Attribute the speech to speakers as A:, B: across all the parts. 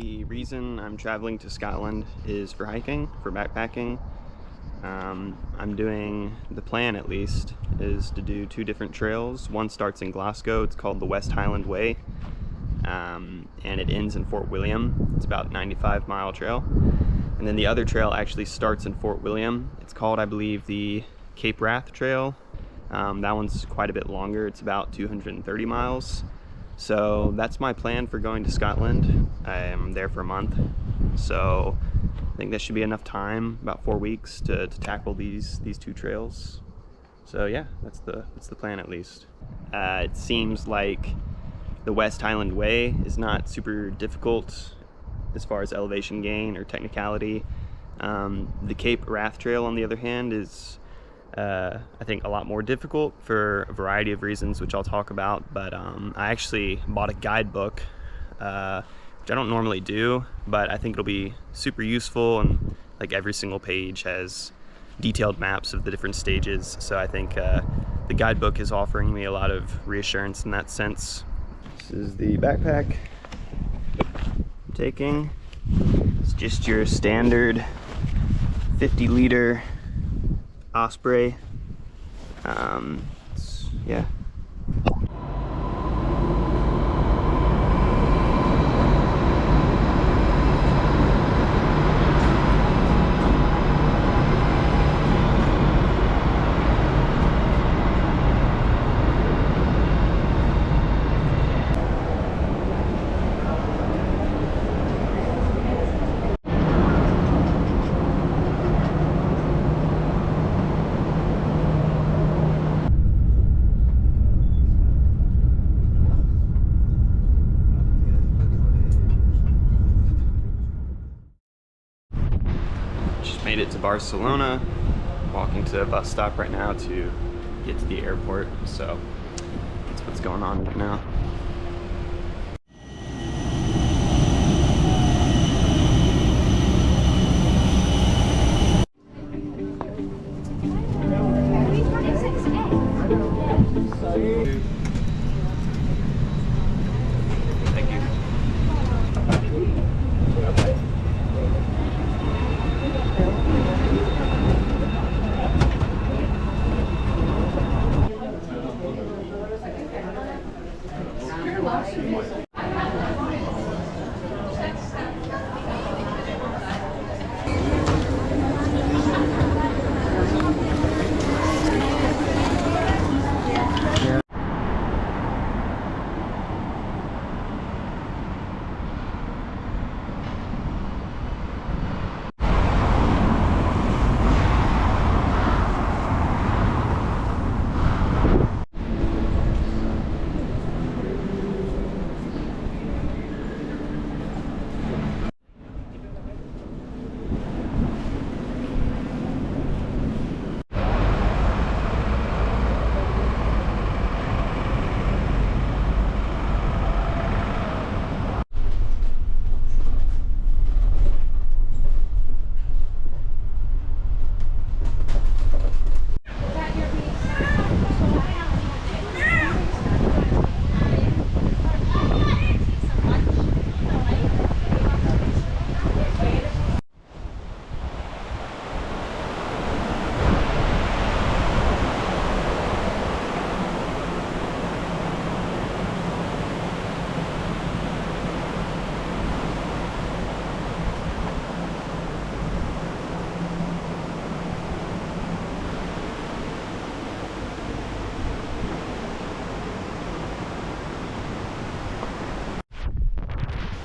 A: The reason I'm traveling to Scotland is for hiking, for backpacking. The plan at least, is to do two different trails. One starts in Glasgow, it's called the West Highland Way, and it ends in Fort William. It's about a 95-mile trail. And then the other trail actually starts in Fort William. It's called, I believe, the Cape Wrath Trail. That one's quite a bit longer, it's about 230 miles. So that's my plan for going to Scotland. I'm there for a month, so I think that should be enough time, about 4 weeks, to tackle these two trails. So yeah, that's the plan at least. It seems like the West Highland Way is not super difficult as far as elevation gain or technicality. The Cape Wrath Trail, on the other hand, is I think a lot more difficult for a variety of reasons, which I'll talk about. But I actually bought a guidebook, which I don't normally do, but I think it'll be super useful, and like every single page has detailed maps of the different stages. So I think the guidebook is offering me a lot of reassurance in that sense. This is the backpack I'm taking. It's just your standard 50-liter Osprey. Yeah. Made it to Barcelona. Walking to a bus stop right now to get to the airport, so that's what's going on right now. Thank you.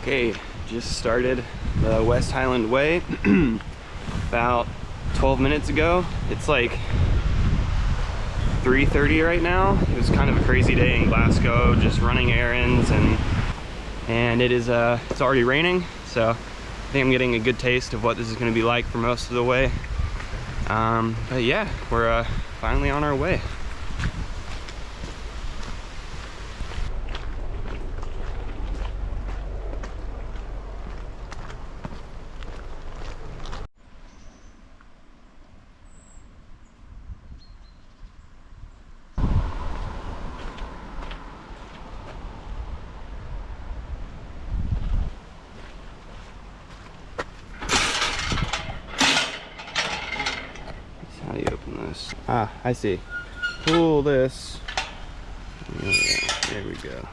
A: Okay, just started the West Highland Way about 12 minutes ago. It's like 3:30 right now. It was kind of a crazy day in Glasgow, just running errands, and it is it's already raining, so I think I'm getting a good taste of what this is going to be like for most of the way. But yeah, we're finally on our way. Ah, I see. Pull this. There we go.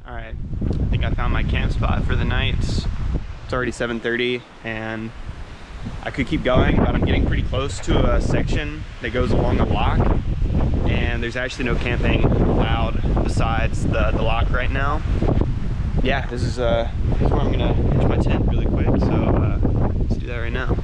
A: Alright, I think I found my camp spot for the night. It's already 7:30 and I could keep going, but I'm getting pretty close to a section that goes along a lock, and there's actually no camping allowed besides the lock right now. Yeah, this is where I'm gonna pitch my tent really quick, so let's do that right now.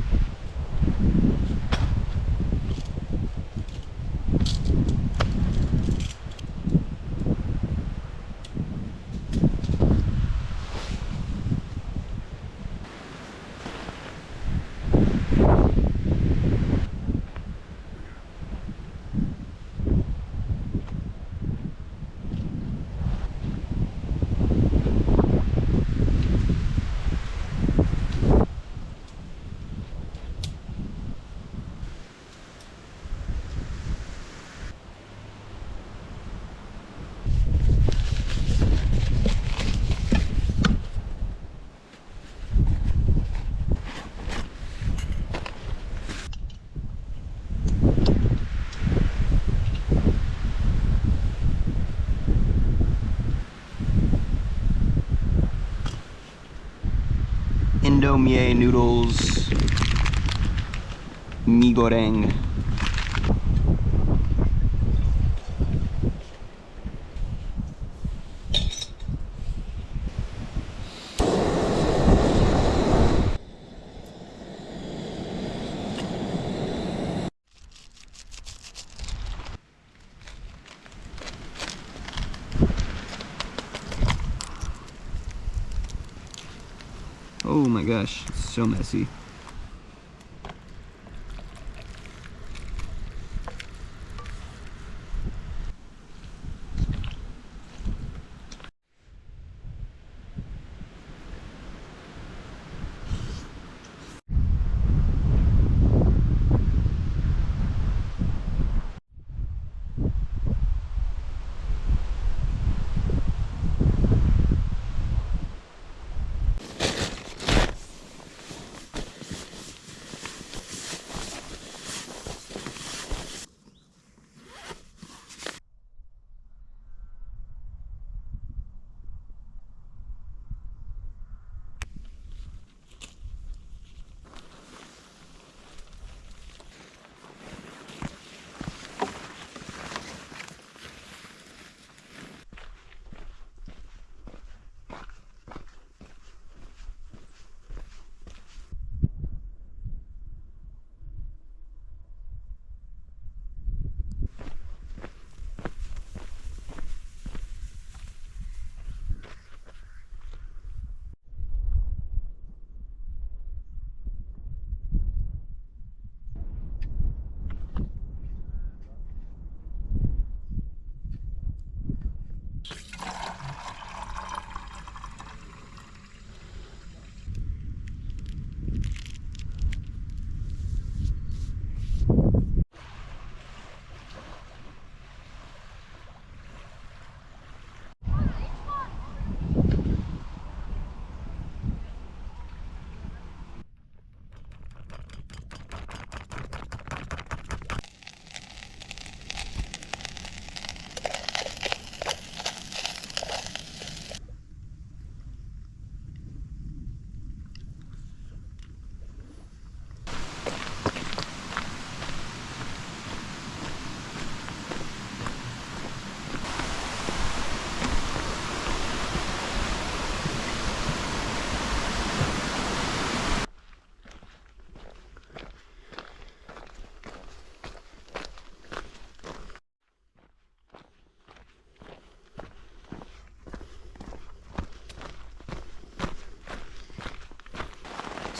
A: Indomie noodles, mee goreng. Oh my gosh, it's so messy.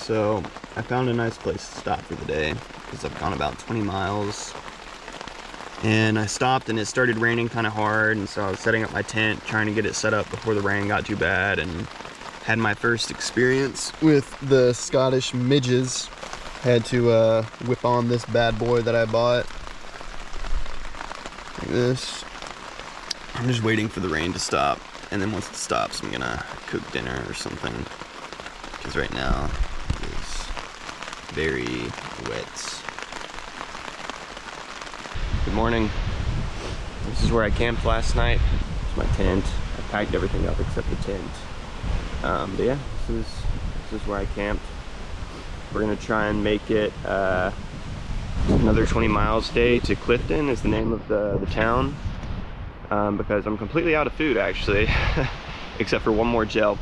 A: So I found a nice place to stop for the day because I've gone about 20 miles. And I stopped and it started raining kind of hard, and so I was setting up my tent, trying to get it set up before the rain got too bad, and had my first experience with the Scottish midges. Had to whip on this bad boy that I bought. Like this. I'm just waiting for the rain to stop, and then once it stops, I'm gonna cook dinner or something. Because right now it is very wet. Good morning. This is where I camped last night. It's my tent. I packed everything up except the tent. But yeah, this is where I camped. We're gonna try and make it another 20 miles day to Clifton is the name of the town. Because I'm completely out of food actually, except for one more gel.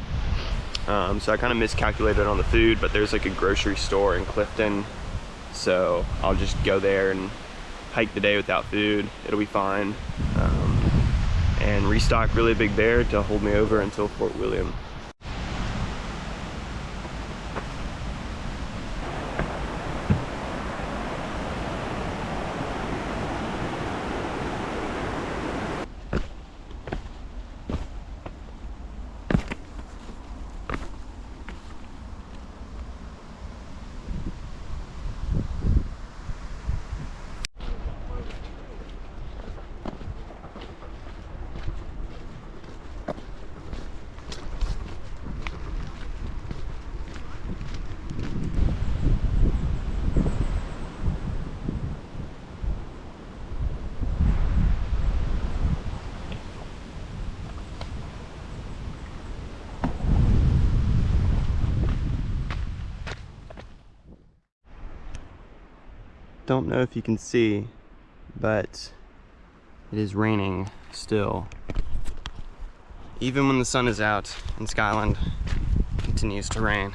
A: So I kind of miscalculated on the food, but there's like a grocery store in Clifton. So I'll just go there and hike the day without food. It'll be fine. And restock Really Big Bear to hold me over until Fort William. Don't know if you can see, but it is raining still. Even when the sun is out in Skyland, it continues to rain.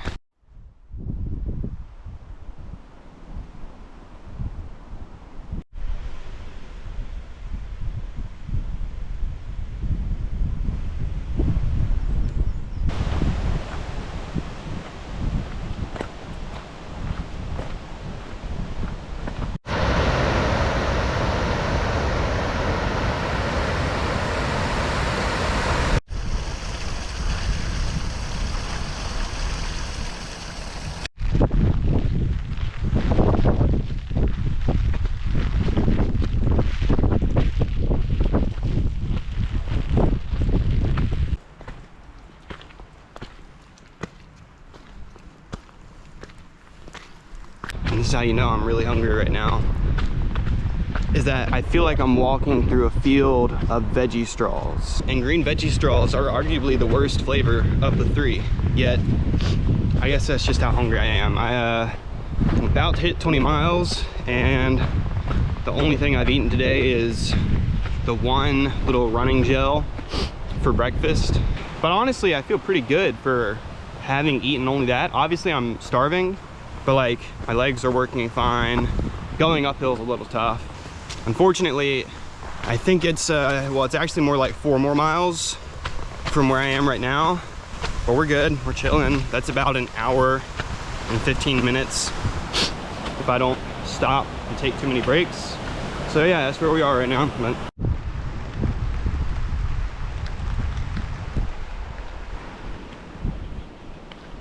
A: This is how you know I'm really hungry right now, is that I feel like I'm walking through a field of veggie straws. And green veggie straws are arguably the worst flavor of the three, yet I guess that's just how hungry I am. I'm about to hit 20 miles, and the only thing I've eaten today is the one little running gel for breakfast. But honestly, I feel pretty good for having eaten only that. Obviously, I'm starving, but like my legs are working fine. Going uphill is a little tough. Unfortunately, I think it's well, it's actually more like 4 more miles from where I am right now, but we're good, we're chilling. That's about an hour and 15 minutes if I don't stop and take too many breaks. So yeah, that's where we are right now. But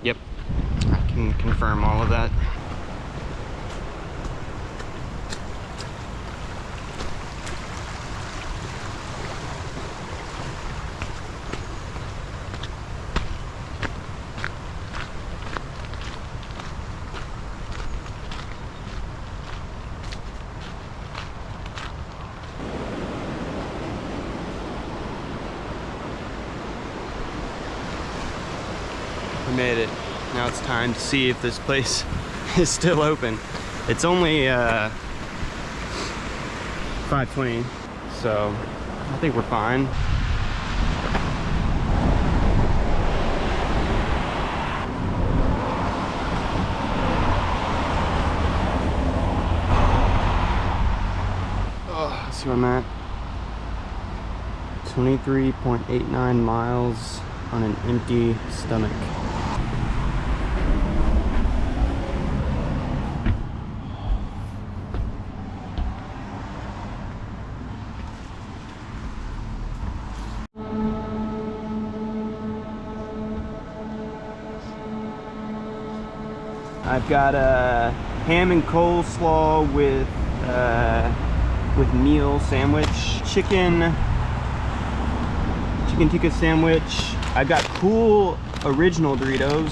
A: yep, I can confirm all of that. We made it. Now it's time to see if this place is still open. It's only 5:20, so I think we're fine. Oh, let's see where I'm at. 23.89 miles on an empty stomach. I've got a ham and coleslaw with meal sandwich, chicken tikka sandwich. I've got cool original Doritos,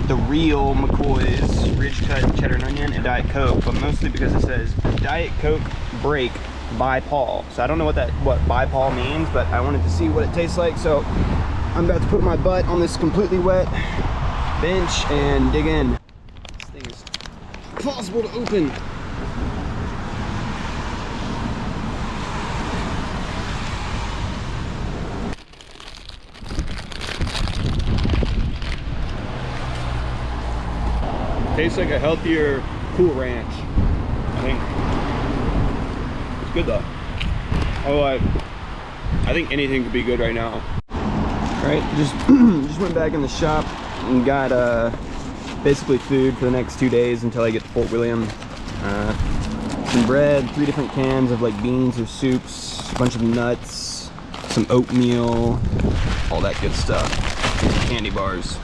A: the real McCoy's Ridge Cut Cheddar and Onion, and Diet Coke, but mostly because it says Diet Coke Break by Paul. So I don't know what by Paul means, but I wanted to see what it tastes like. So I'm about to put my butt on this completely wet bench and dig in. This thing is impossible to open. Tastes like a healthier Cool Ranch, I think. It's good though. Oh, I think anything could be good right now. All right, just went back in the shop and got basically food for the next 2 days until I get to Fort William. Some bread, 3 different cans of like beans or soups, a bunch of nuts, some oatmeal, all that good stuff, candy bars.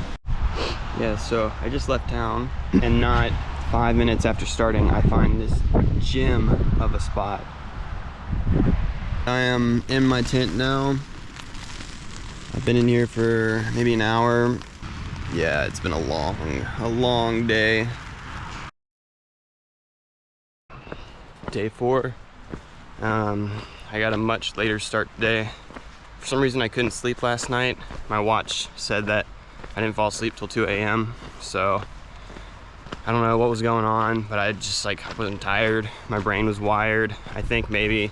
A: Yeah, so I just left town, and not 5 minutes after starting, I find this gem of a spot. I am in my tent now. I've been in here for maybe an hour. Yeah, it's been a long day. Day 4. I got a much later start today. For some reason I couldn't sleep last night. My watch said that I didn't fall asleep till 2 a.m. So I don't know what was going on, but I just wasn't tired. My brain was wired. I think maybe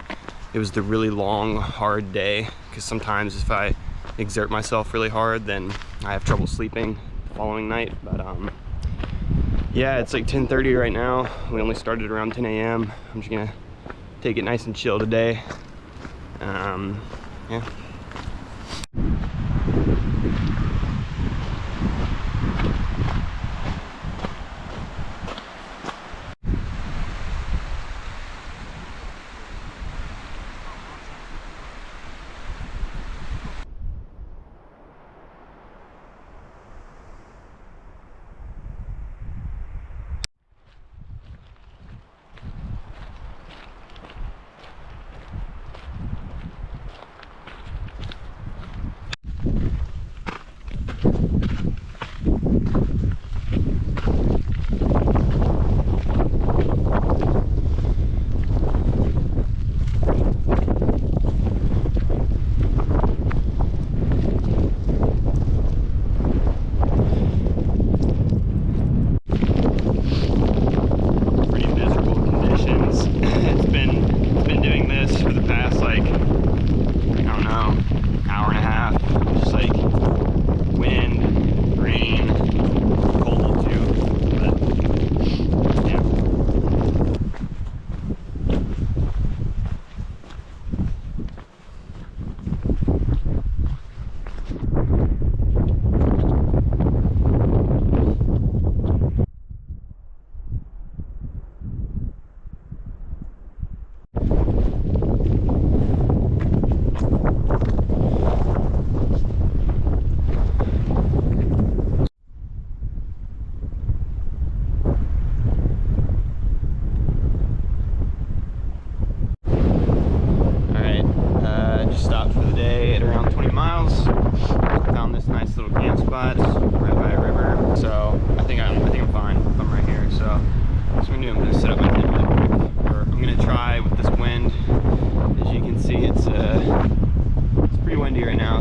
A: it was the really long, hard day, because sometimes if I exert myself really hard, then I have trouble sleeping the following night. But yeah, it's like 10:30 right now. We only started around 10 a.m. I'm just gonna take it nice and chill today. Yeah.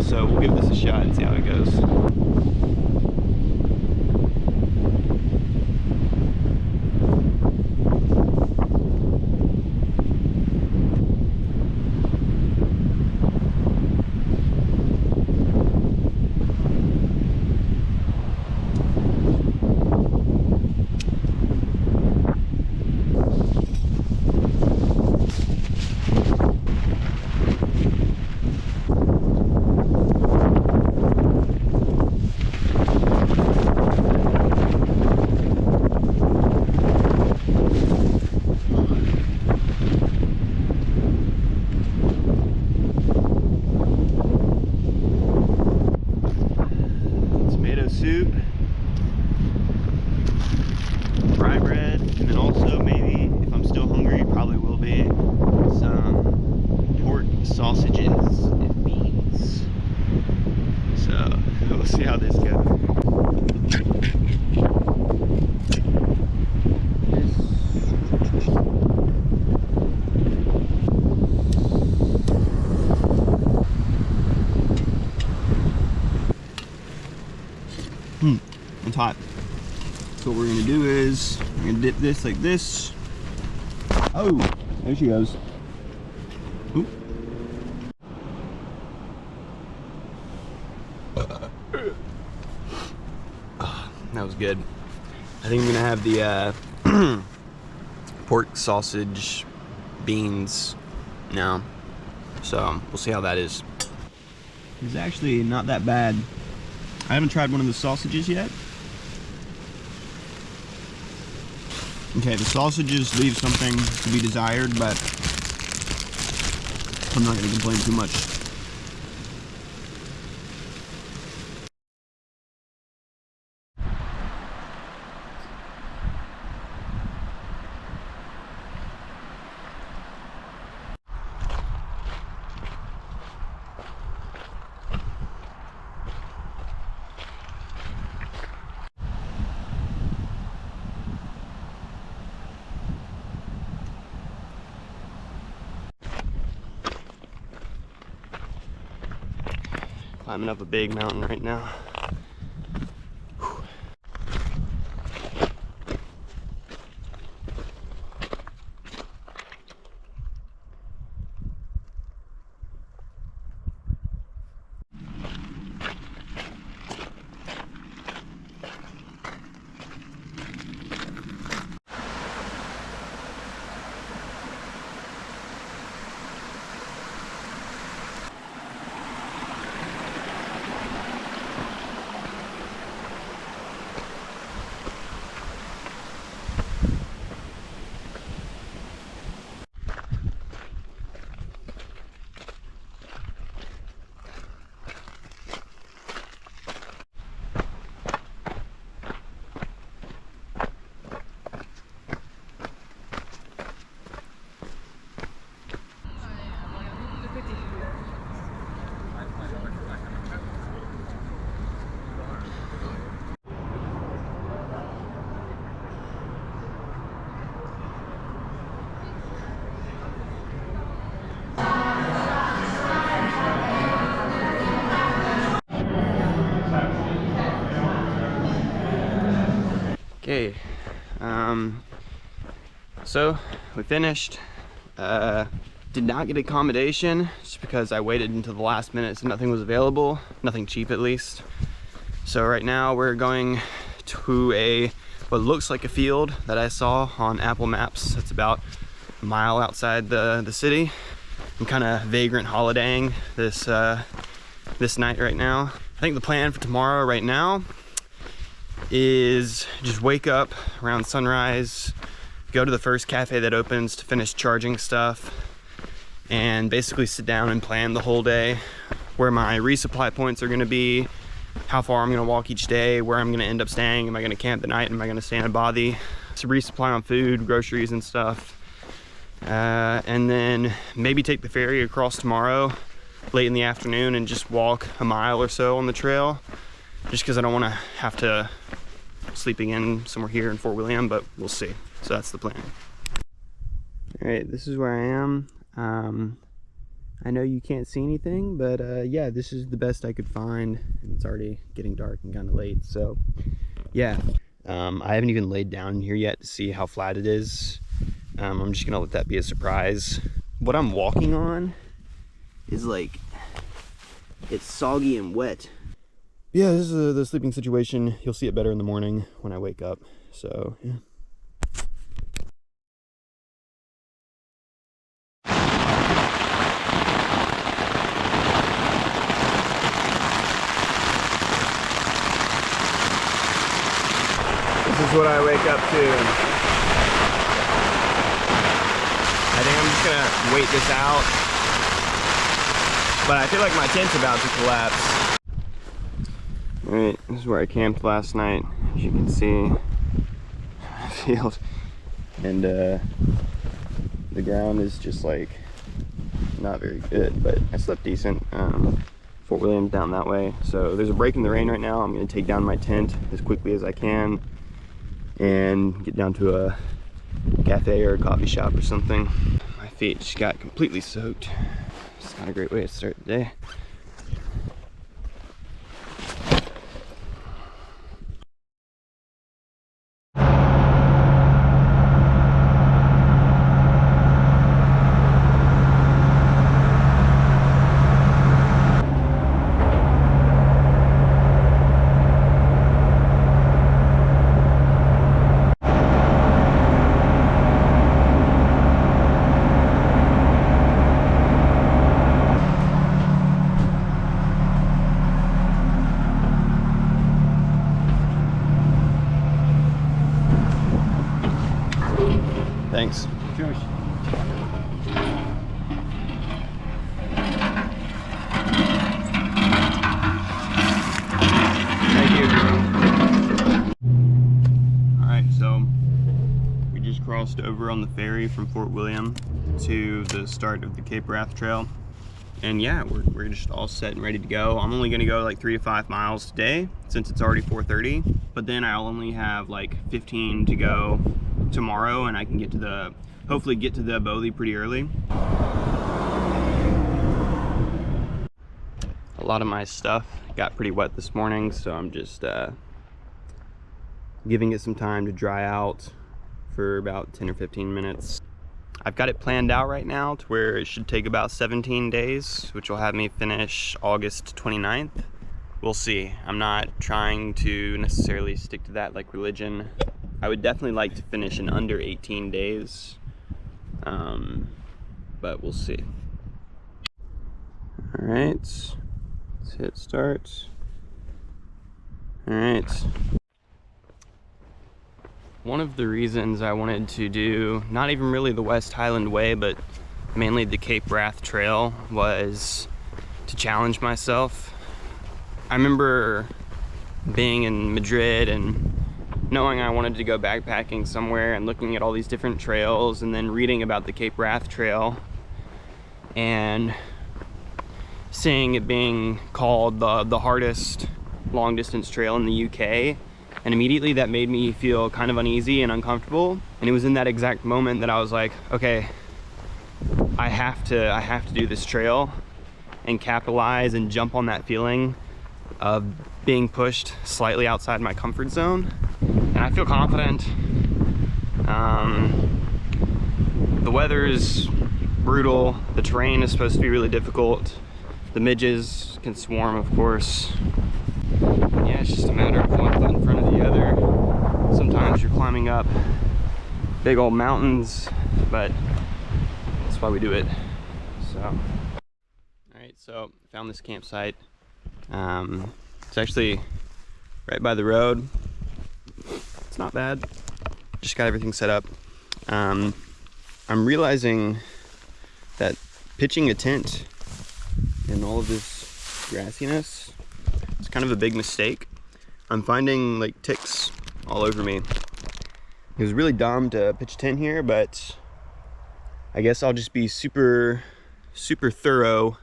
A: So we'll give this a shot and see how it goes. top. So what we're gonna do is we're gonna dip this like this. Oh, there she goes. Oop. That was good. I think I'm gonna have the pork sausage beans now. So we'll see how that is. It's actually not that bad. I haven't tried one of the sausages yet. Okay, the sausages leave something to be desired, but I'm not gonna complain too much. Climbing up a big mountain right now. Whew. Okay, so we finished. Did not get accommodation just because I waited until the last minute so nothing was available, nothing cheap at least. So right now we're going to what looks like a field that I saw on Apple Maps. It's about a mile outside the city. I'm kind of vagrant holidaying this night right now. I think the plan for tomorrow right now is just wake up around sunrise, go to the first cafe that opens to finish charging stuff, and basically sit down and plan the whole day, where my resupply points are going to be, how far I'm going to walk each day, where I'm going to end up staying, am I going to camp the night, am I going to stay in a body, to resupply on food, groceries and stuff, and then maybe take the ferry across tomorrow late in the afternoon and just walk a mile or so on the trail, just because I don't want to have to sleep again somewhere here in Fort William, but we'll see. So that's the plan. All right, this is where I am. I know you can't see anything, but yeah, this is the best I could find, and it's already getting dark and kind of late. So yeah, I haven't even laid down here yet to see how flat it is. I'm just gonna let that be a surprise. What I'm walking on is like, it's soggy and wet. Yeah, this is the sleeping situation. You'll see it better in the morning when I wake up. So yeah. This is what I wake up to. I think I'm just gonna wait this out. But I feel like my tent's about to collapse. Alright, this is where I camped last night. As you can see, field. And the ground is just like not very good, but I slept decent. Fort William down that way. So there's a break in the rain right now. I'm gonna take down my tent as quickly as I can and get down to a cafe or a coffee shop or something. My feet just got completely soaked. It's not a great way to start the day. Thanks.
B: Cheers.
A: Thank you. All right, so we just crossed over on the ferry from Fort William to the start of the Cape Wrath Trail. And yeah, we're just all set and ready to go. I'm only gonna go like 3 to 5 miles today since it's already 4:30, but then I'll only have like 15 to go tomorrow, and I can get to the, hopefully get to the Bowley pretty early. A lot of my stuff got pretty wet this morning, so I'm just giving it some time to dry out for about 10 or 15 minutes. I've got it planned out right now to where it should take about 17 days, which will have me finish August 29th. We'll see. I'm not trying to necessarily stick to that like religion. I would definitely like to finish in under 18 days, but we'll see. All right, let's hit start. All right. One of the reasons I wanted to do, not even really the West Highland Way, but mainly the Cape Wrath Trail, was to challenge myself. I remember being in Madrid and knowing I wanted to go backpacking somewhere and looking at all these different trails, and then reading about the Cape Wrath Trail and seeing it being called the hardest long distance trail in the UK. And immediately that made me feel kind of uneasy and uncomfortable. And it was in that exact moment that I was like, okay, I have to do this trail and capitalize and jump on that feeling of being pushed slightly outside my comfort zone. And I feel confident. The weather is brutal. The terrain is supposed to be really difficult. The midges can swarm, of course. Yeah, it's just a matter of one foot in front of the other. Sometimes you're climbing up big old mountains, but that's why we do it. So, all right, so found this campsite. It's actually right by the road. It's not bad. Just got everything set up. I'm realizing that pitching a tent in all of this grassiness, it's kind of a big mistake. I'm finding like ticks all over me. It was really dumb to pitch a tent here, but I guess I'll just be super thorough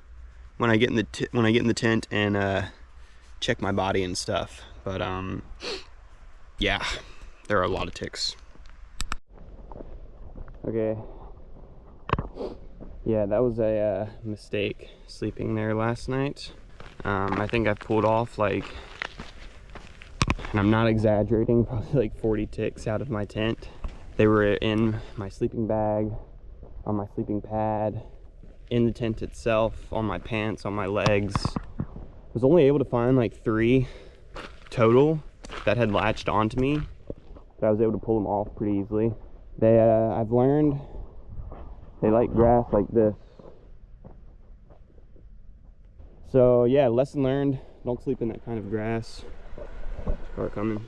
A: when I get in the tent and check my body and stuff. But yeah, there are a lot of ticks. Okay. Yeah, that was a mistake sleeping there last night. I think I pulled off like, and I'm not exaggerating, probably like 40 ticks out of my tent. They were in my sleeping bag, on my sleeping pad, in the tent itself, on my pants, on my legs. I was only able to find like 3 total that had latched onto me, but I was able to pull them off pretty easily. I've learned they like grass like this. So yeah, lesson learned, don't sleep in that kind of grass. Start coming.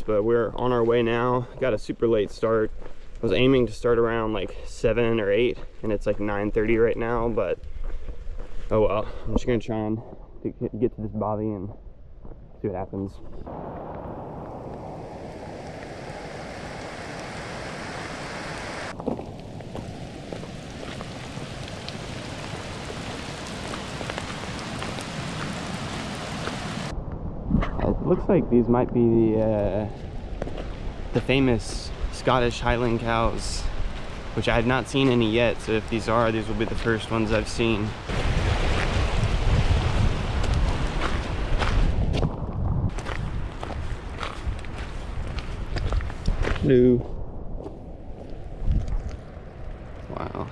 A: But we're on our way now. Got a super late start. I was aiming to start around like 7 or 8, and it's like 9:30 right now, but oh well. I'm just gonna try and get to this bobby and see what happens. It looks like these might be the famous Scottish Highland cows, which I had not seen any yet, so if these will be the first ones I've seen. Hello. Wow.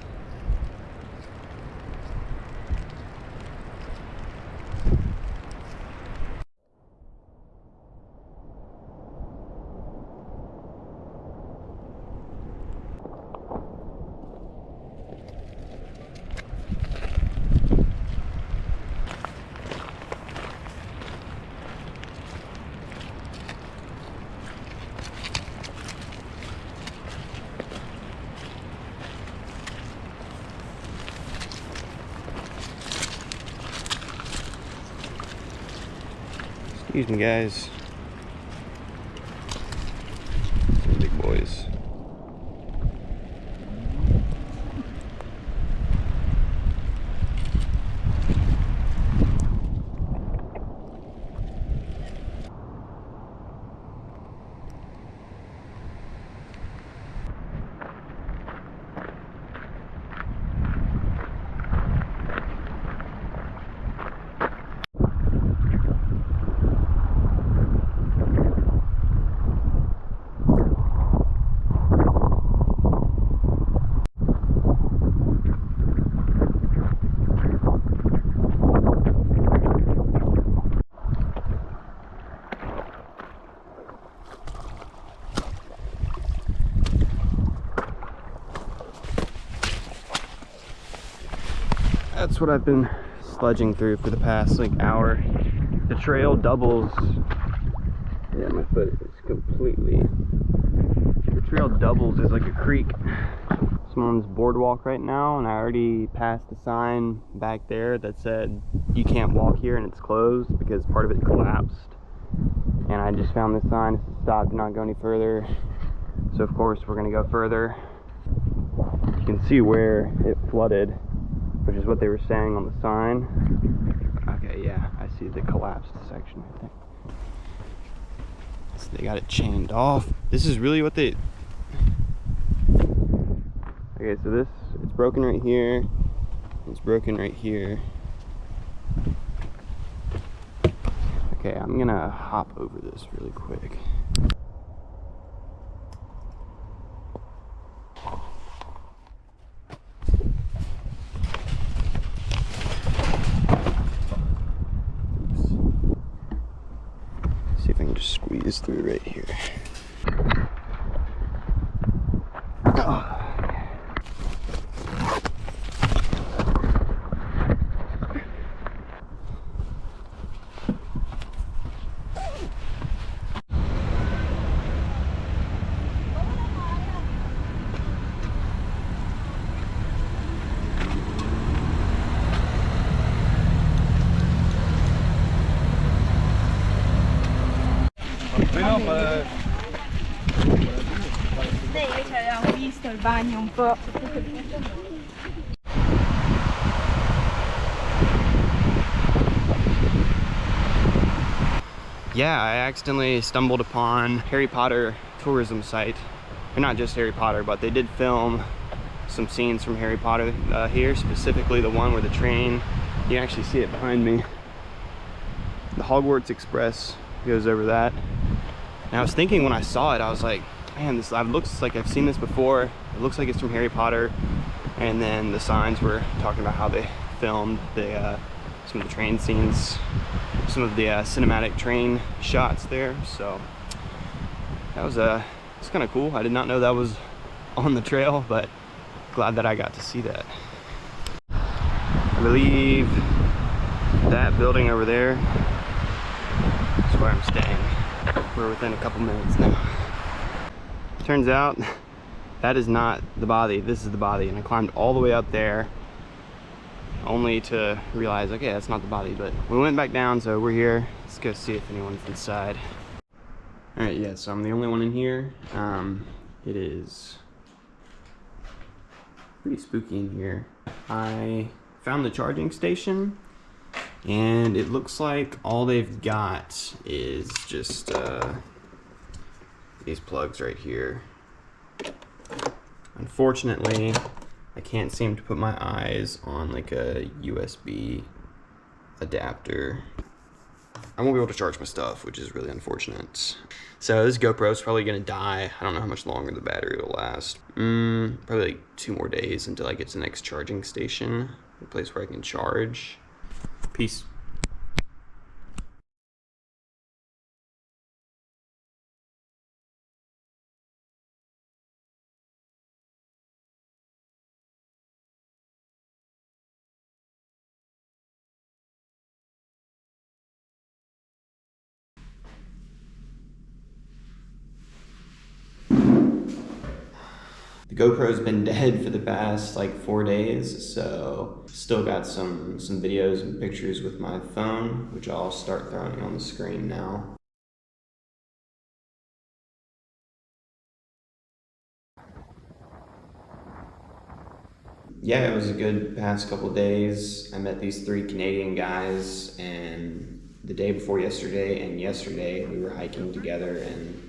A: Excuse me, guys. Some big boys. That's what I've been sledging through for the past like hour. The trail doubles. Yeah, my foot is completely. The trail doubles as like a creek. Someone's boardwalk right now, and I already passed a sign back there that said you can't walk here and it's closed because part of it collapsed. And I just found this sign, it says stop, do not go any further. So of course we're gonna go further. You can see where it flooded, which is what they were saying on the sign. Okay, yeah, I see the collapsed section right there. So they got it chained off. This is really what they... Okay, so this, it's broken right here. It's broken right here. Okay, I'm gonna hop over this really quick. See if I can just squeeze through right here.
B: Invece avevamo visto il bagno un po'.
A: Yeah, I accidentally stumbled upon Harry Potter tourism site. Or not just Harry Potter, but they did film some scenes from Harry Potter here, specifically the one where the train, you can actually see it behind me. The Hogwarts Express goes over that. And I was thinking when I saw it, I was like, man, this looks like I've seen this before. It looks like it's from Harry Potter. And then the signs were talking about how they filmed the some of the train scenes, some of the cinematic train shots there. So that was it's kind of cool. I did not know that was on the trail, but glad that I got to see that. I believe that building over there is where I'm staying. We're within a couple minutes now. Turns out that is not the body, this is the body, and I climbed all the way up there only to realize, okay, that's not the body, but we went back down, so we're here. Let's go see if anyone's inside. All right, yeah, so I'm the only one in here. It is pretty spooky in here. I found the charging station, and it looks like all they've got is just these plugs right here. Unfortunately, I can't seem to put my eyes on like a USB adapter. I won't be able to charge my stuff, which is really unfortunate. So this GoPro is probably gonna die. I don't know how much longer the battery will last. Probably like 2 more days until I get to the next charging station, a place where I can charge. Peace. The GoPro's been dead for the past like 4 days, so still got some videos and pictures with my phone, which I'll start throwing on the screen now. Yeah, it was a good past couple days. I met these 3 Canadian guys, and the day before yesterday and yesterday we were hiking together, and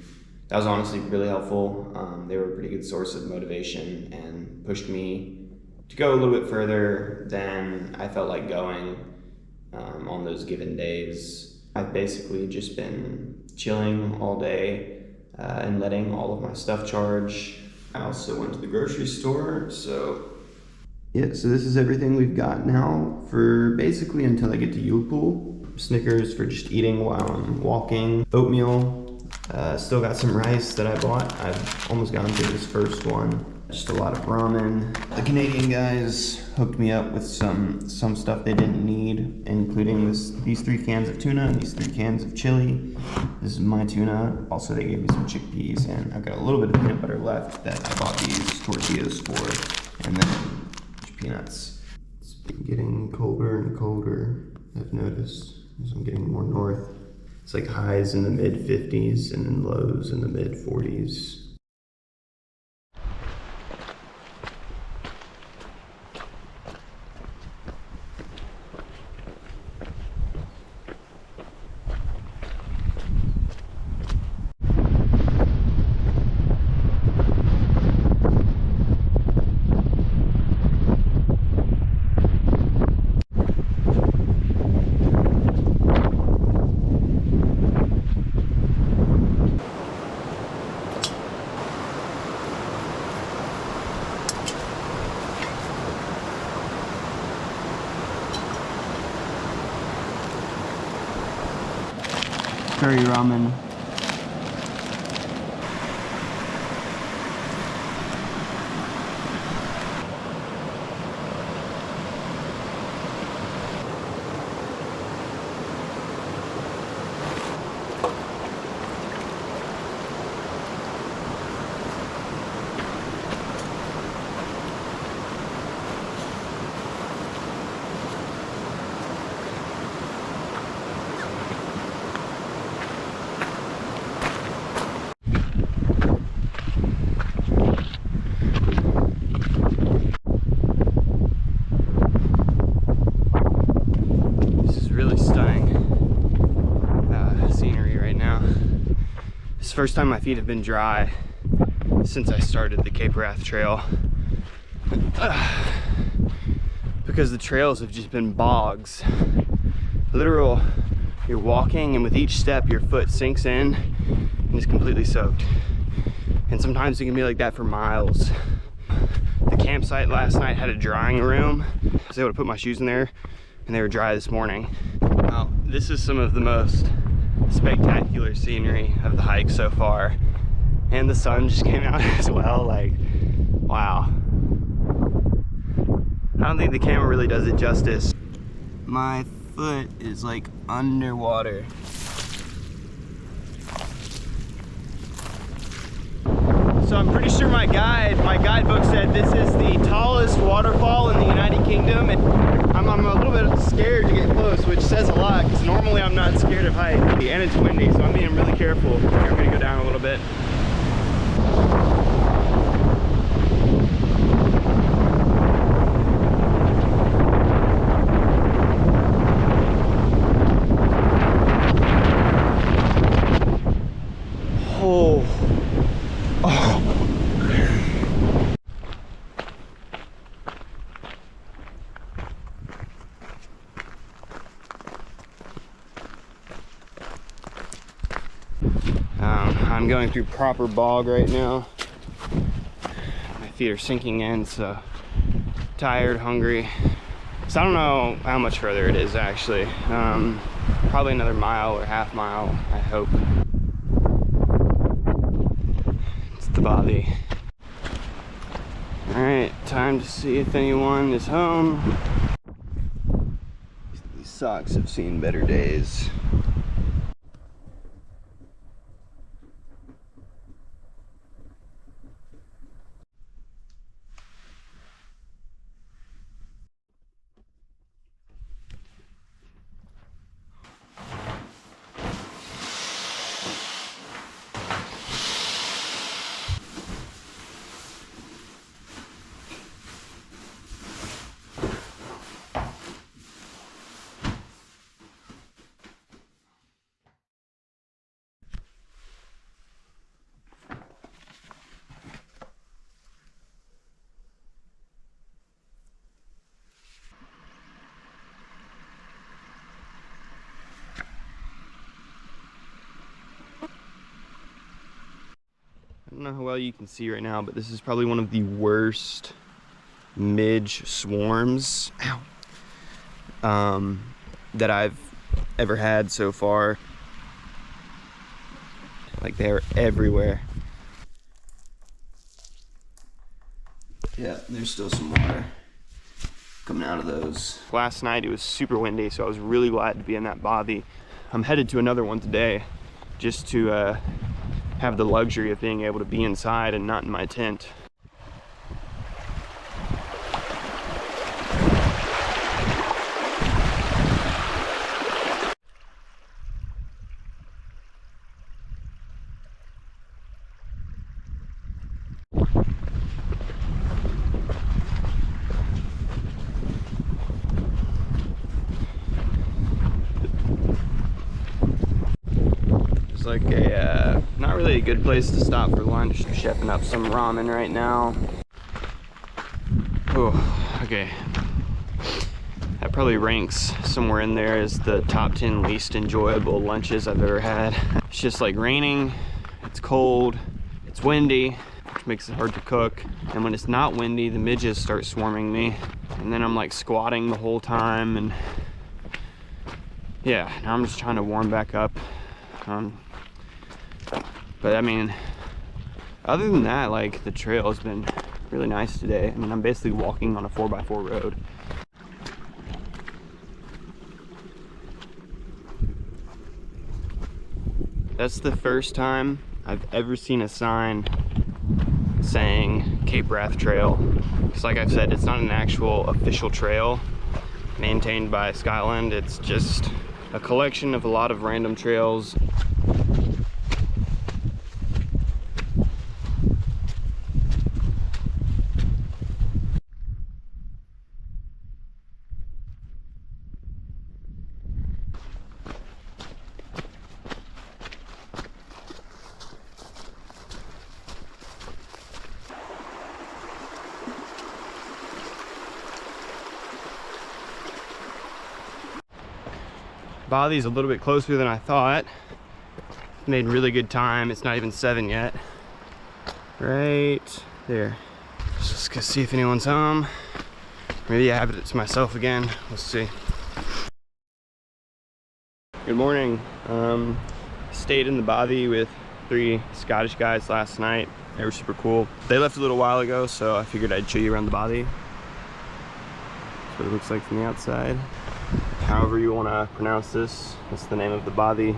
A: that was honestly really helpful. They were a pretty good source of motivation and pushed me to go a little bit further than I felt like going on those given days. I've basically just been chilling all day and letting all of my stuff charge. I also went to the grocery store, so yeah, so this is everything we've got now for basically until I get to Ulepool. Snickers for just eating while I'm walking. Oatmeal. Still got some rice that I bought. I've almost gotten through this first one. Just a lot of ramen. The Canadian guys hooked me up with some stuff they didn't need, including these 3 cans of tuna and these 3 cans of chili. This is my tuna. Also, they gave me some chickpeas, and I've got a little bit of peanut butter left that I bought these tortillas for, and then peanuts. It's been getting colder and colder, I've noticed, as I'm getting more north. It's like highs in the mid 50s and then lows in the mid 40s. Curry ramen. First time my feet have been dry since I started the Cape Wrath Trail, because the trails have just been bogs. Literal, you're walking and with each step your foot sinks in and is completely soaked. And sometimes it can be like that for miles. The campsite last night had a drying room. I was able to put my shoes in there and they were dry this morning. Wow, this is some of the most spectacular scenery of the hike so far, and the sun just came out as well. Like, wow, I don't think the camera really does it justice. My foot is like underwater. So I'm pretty sure my guidebook said this is the tallest waterfall in the United Kingdom, and I'm a little bit scared to get close, which says a lot because normally I'm not scared of height, and it's windy, so I'm being really careful. Here, I'm gonna go down a little bit. I'm going through proper bog right now. My feet are sinking in, so tired, hungry. So I don't know how much further it is actually. Probably another mile or half mile, I hope. It's the body. All right, time to see if anyone is home. These socks have seen better days. don't know how well you can see right now, but this is probably one of the worst midge swarms that I've ever had so far. Like, they're everywhere. Yeah, there's still some water coming out of those. Last night it was super windy, so I was really glad to be in that bothy. I'm headed to another one today just to have the luxury of being able to be inside and not in my tent. Like a not really a good place to stop for lunch. I'm chefing up some ramen right now. Oh, okay. That probably ranks somewhere in there as the top 10 least enjoyable lunches I've ever had. It's just like raining, it's cold, it's windy, which makes it hard to cook. And when it's not windy, the midges start swarming me. And then I'm like squatting the whole time. And yeah, now I'm just trying to warm back up. But I mean, other than that, like, the trail has been really nice today. I mean, I'm basically walking on a 4x4 road. That's the first time I've ever seen a sign saying Cape Wrath Trail. Because like I've said, it's not an actual official trail maintained by Scotland. It's just a collection of a lot of random trails. Bothy's a little bit closer than I thought. Made really good time. It's not even 7 yet. Right there. Just gonna see if anyone's home. Maybe I have it to myself again. We'll see. Good morning. Stayed in the bothy with 3 Scottish guys last night. They were super cool. They left a little while ago, so I figured I'd show you around the bothy. That's what it looks like from the outside. However you want to pronounce this, that's the name of the bothy.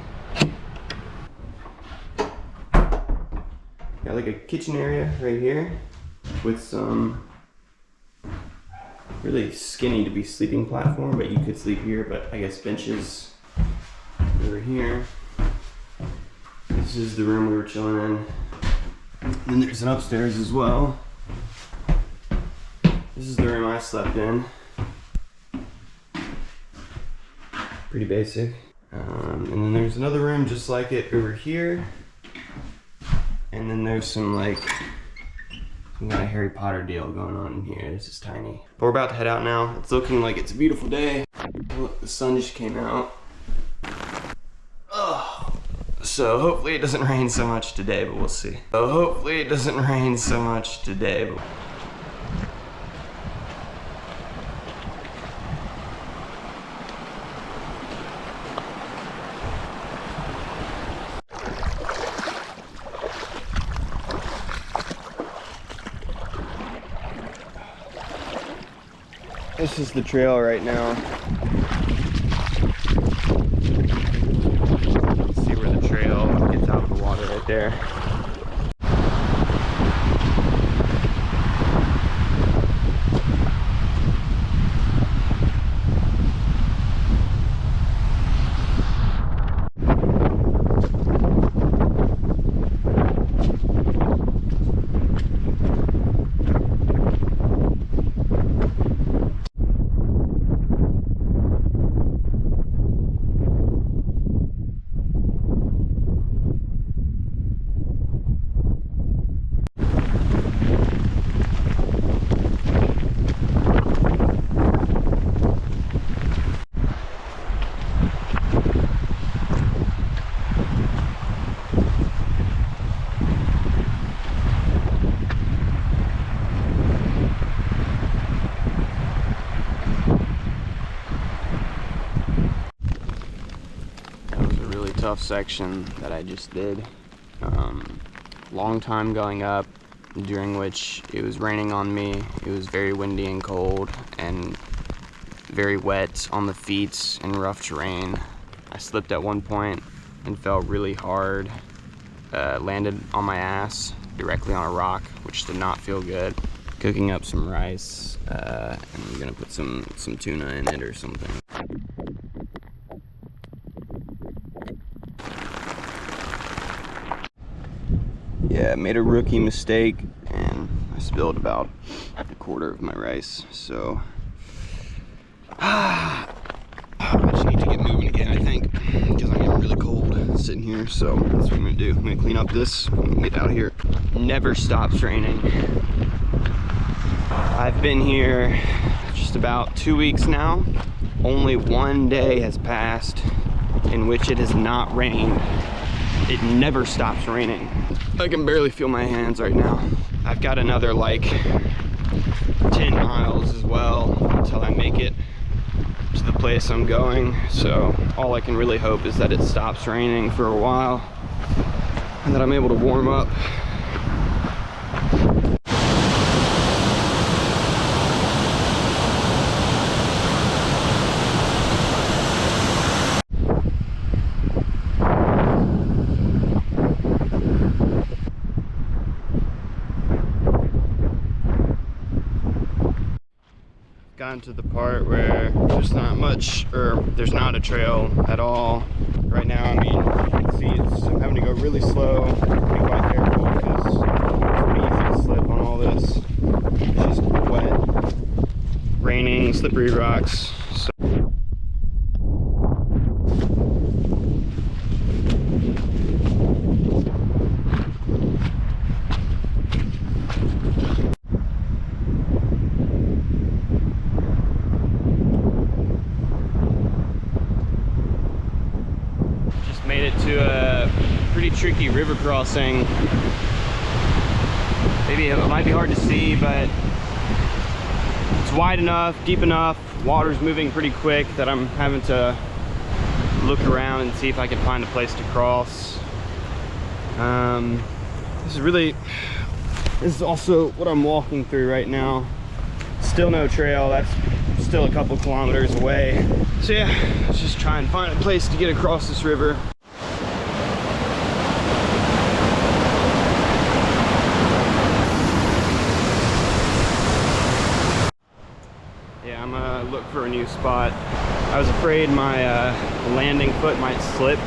A: Got like a kitchen area right here with some really skinny to be sleeping platform, but you could sleep here, but I guess benches over here. This is the room we were chilling in. And then there's an upstairs as well. This is the room I slept in. Pretty basic. And then there's another room just like it over here. And then there's some like some kind of Harry Potter deal going on in here. This is tiny. But we're about to head out now. It's looking like it's a beautiful day. Look, the sun just came out. Oh. So hopefully it doesn't rain so much today, but we'll see. So hopefully it doesn't rain so much today, but this is the trail right now. See where the trail gets out of the water right there. tough section that I just did. Long time going up, during which it was raining on me. It was very windy and cold and very wet on the feet and rough terrain. I slipped at one point and fell really hard. Landed on my ass directly on a rock, which did not feel good. Cooking up some rice, and we're gonna put some tuna in it or something. Yeah, I made a rookie mistake and I spilled about a quarter of my rice, so I just need to get moving again, I think, because I'm getting really cold sitting here. So that's what I'm gonna do. I'm gonna clean up this and get out of here. Never stops raining. I've been here just about 2 weeks now. Only one day has passed in which it has not rained. It never stops raining. I can barely feel my hands right now. I've got another like 10 miles as well until I make it to the place I'm going. So all I can really hope is that it stops raining for a while and that I'm able to warm up. Gotten to the part where there's not much, or there's not a trail at all right now. I mean, you can see I'm having to go really slow, be quite careful because it's pretty easy to slip on all this. It's just wet, raining, slippery rocks. So made it to a pretty tricky river crossing. Maybe it might be hard to see, but it's wide enough, deep enough, water's moving pretty quick that I'm having to look around and see if I can find a place to cross. This is also what I'm walking through right now. Still no trail, that's still a couple kilometers away. So yeah, let's just try and find a place to get across this river. Yeah, I'm gonna look for a new spot. I was afraid my landing foot might slip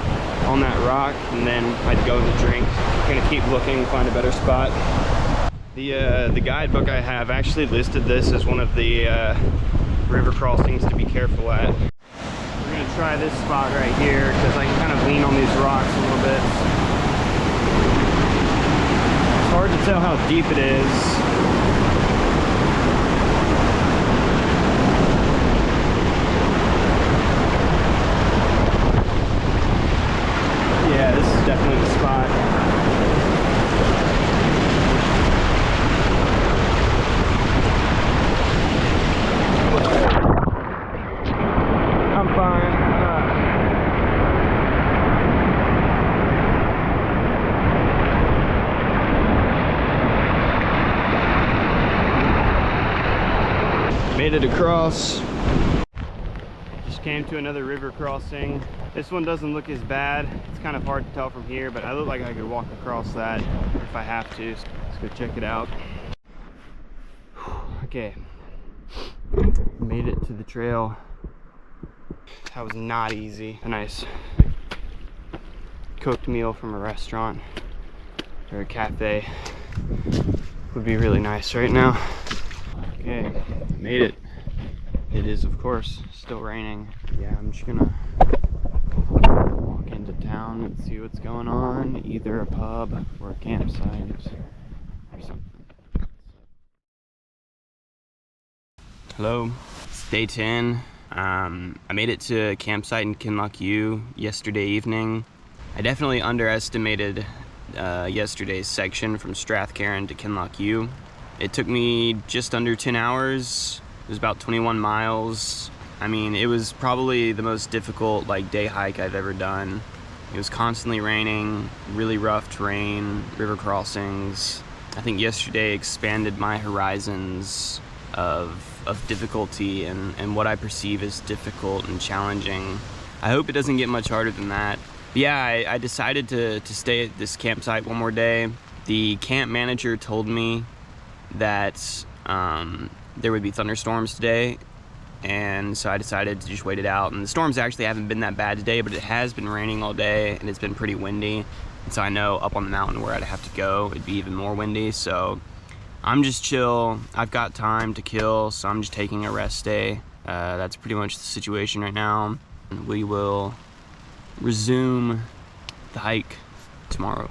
A: on that rock and then I'd go in the drink. I'm gonna keep looking, find a better spot. The guidebook I have actually listed this as one of the river crossings to be careful at. We're gonna try this spot right here because I can kind of lean on these rocks a little bit. It's hard to tell how deep it is. Yeah, this is definitely the spot. I'm fine. Made it across. Just came to another river crossing. This one doesn't look as bad. It's kind of hard to tell from here, but I look like I could walk across that if I have to. So let's go check it out. Okay, made it to the trail. That was not easy. A nice cooked meal from a restaurant or a cafe would be really nice right now. Okay, made it. It is, of course, still raining. Yeah, I'm just gonna walk into town and see what's going on. Either a pub or a campsite or something. Hello, it's day 10. I made it to a campsite in Kinloch yesterday evening. I definitely underestimated yesterday's section from Strathcairn to Kinloch. It took me just under 10 hours. It was about 21 miles. I mean, it was probably the most difficult day hike I've ever done. It was constantly raining, really rough terrain, river crossings. I think yesterday expanded my horizons of difficulty and what I perceive as difficult and challenging. I hope it doesn't get much harder than that. But yeah, I decided to stay at this campsite one more day. The camp manager told me that there would be thunderstorms today, and so I decided to just wait it out. And the storms actually haven't been that bad today, but it has been raining all day and it's been pretty windy. And so I know up on the mountain where I'd have to go, it'd be even more windy. So I'm just chill. I've got time to kill, so I'm just taking a rest day. That's pretty much the situation right now. We will resume the hike tomorrow.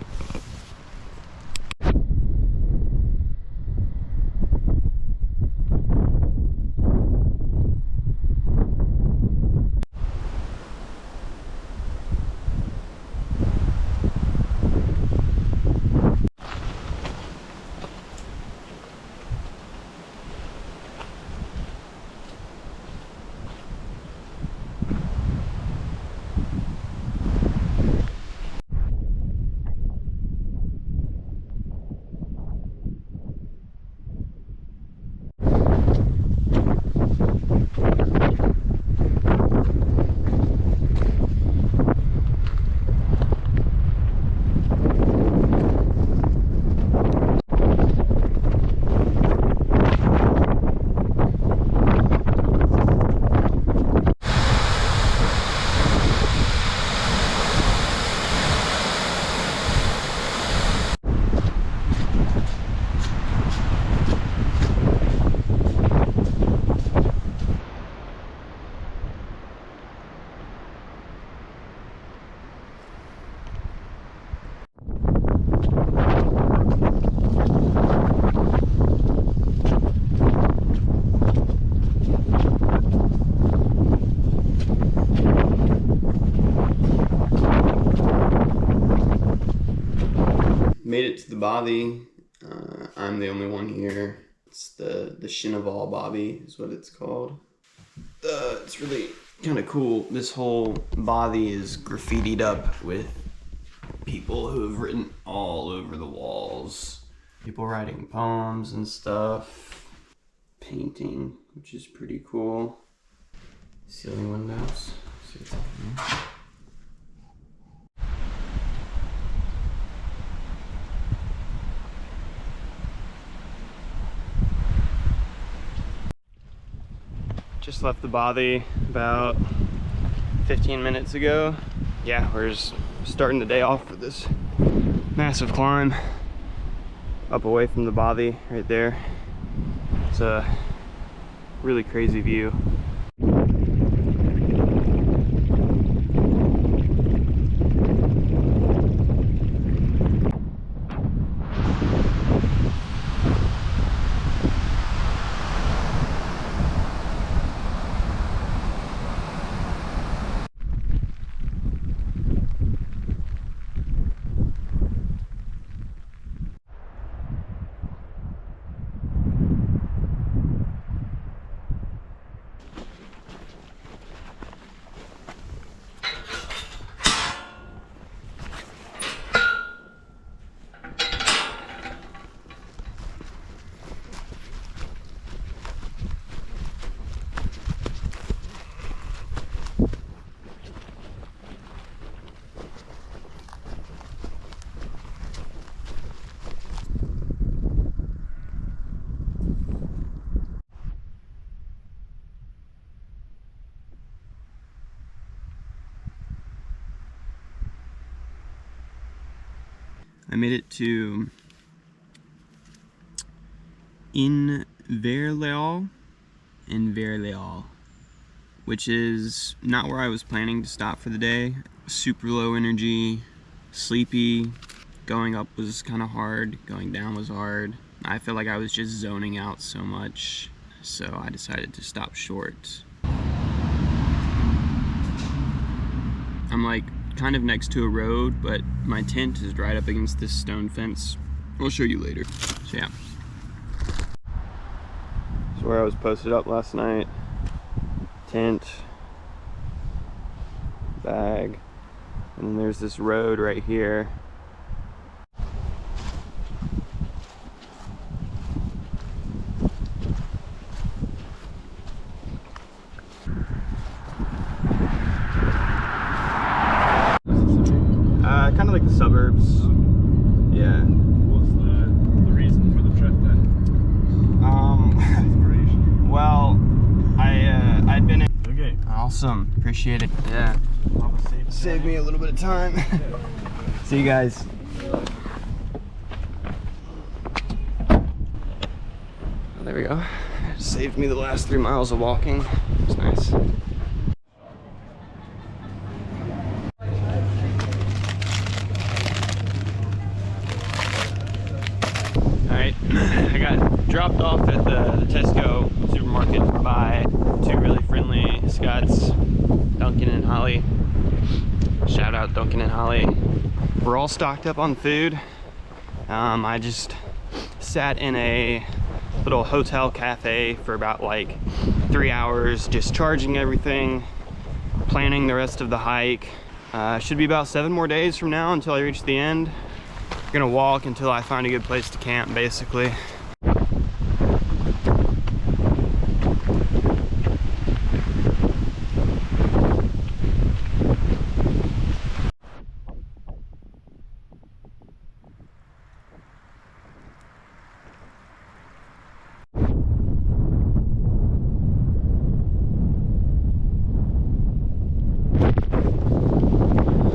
A: Made it to the bobby. I'm the only one here. It's the Shinaval Bobby is what it's called. It's really kind of cool. This whole bobby is graffitied up with people who have written all over the walls. People writing poems and stuff. Painting, which is pretty cool. Ceiling windows. See what's up here. Just left the bothy about 15 minutes ago. Yeah, we're just starting the day off with this massive climb up away from the bothy right there. It's a really crazy view. I made it to Inverleal, which is not where I was planning to stop for the day. Super low energy, sleepy. Going up was kind of hard, going down was hard. I felt like I was just zoning out so much, so I decided to stop short. I'm like kind of next to a road, but my tent is right up against this stone fence. I'll show you later. So yeah. That's where I was posted up last night. Tent, bag, And then there's this road right here. Kind of like the suburbs. Yeah.
C: What's the reason for the trip then? Inspiration.
A: Well, I'd been in.
C: Okay.
A: Awesome. Appreciate it. Yeah.
C: Have a safe
A: Saved me a little bit of time. See you guys. Oh, there we go. Saved me the last 3 miles of walking. It's nice. Alright, I got dropped off at the Tesco supermarket by two really friendly Scots, Duncan and Holly. Shout out Duncan and Holly. We're all stocked up on food. I just sat in a little hotel cafe for about like 3 hours, just charging everything, planning the rest of the hike. Should be about 7 more days from now until I reach the end. I'm gonna walk until I find a good place to camp, basically.